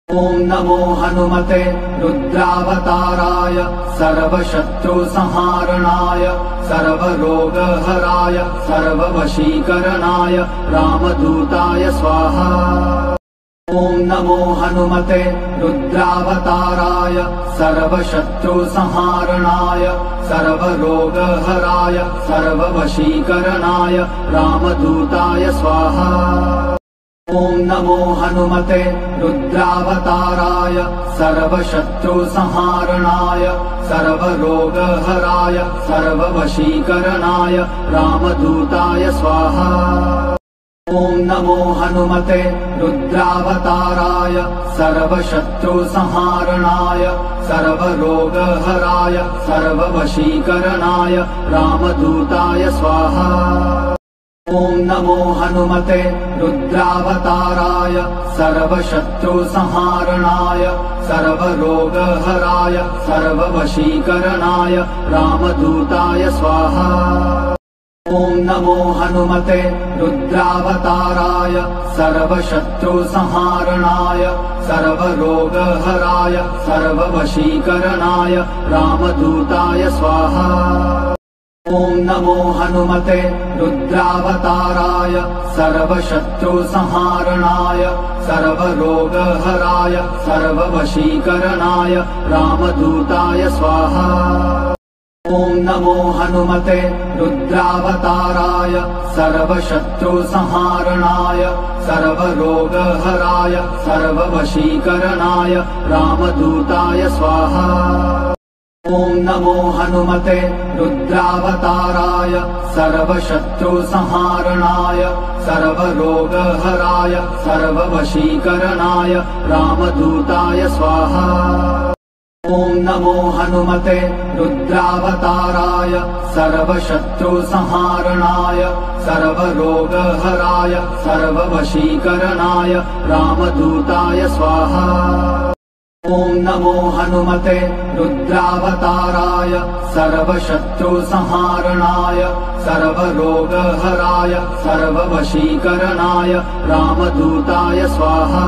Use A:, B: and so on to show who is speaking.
A: ॐ नमो हनुमते रुद्रावताराय सर्वशत्रुसंहारणाय सर्वरोगहराय सर्ववशीकरणाय रामदूताय स्वाहा। ॐ नमो हनुमते रुद्रावताराय सर्वशत्रुसंहारणाय सर्वरोगहराय सर्ववशीकरणाय रामदूताय स्वाहा। ॐ नमो हनुमते रुद्रावताराय सर्वशत्रुसंहारणाय सर्वरोगहराय सर्ववशीकरणाय रामदूताय स्वाहा। ॐ नमो हनुमते रुद्रावताराय सर्वशत्रुसंहारणाय सर्वरोगहराय सर्ववशीकरणाय रामदूताय स्वाहा। ॐ नमो हनुमते रुद्रावताराय सर्वशत्रुसंहारणाय सर्वरोगहराय सर्ववशीकरणाय रामदूताय स्वाहा। ॐ नमो हनुमते रुद्रावताराय सर्वशत्रुसंहारणाय सर्वरोगहराय सर्ववशीकरणाय रामदूताय स्वाहा। ॐ नमो हनुमते रुद्रावताराय सर्वशत्रुसंहारणाय सर्वरोगहराय सर्ववशीकरणाय रामदूताय स्वाहा। ॐ नमो हनुमते रुद्रावताराय सर्वशत्रुसंहारणाय सर्वरोगहराय सर्ववशीकरणाय रामदूताय स्वाहा। ॐ नमो हनुमते रुद्रावताराय सर्वशत्रुसंहारणाय सर्वरोगहराय सर्ववशीकरणाय रामदूताय स्वाहा। ॐ नमो हनुमते रुद्रावताराय सर्वशत्रुसंहारणाय सर्वरोगहराय सर्ववशीकरणाय रामदूताय स्वाहा। ॐ नमो हनुमते रुद्रावताराय सर्वशत्रुसंहारणाय सर्वरोगहराय सर्ववशीकरणाय रामदूताय स्वाहा।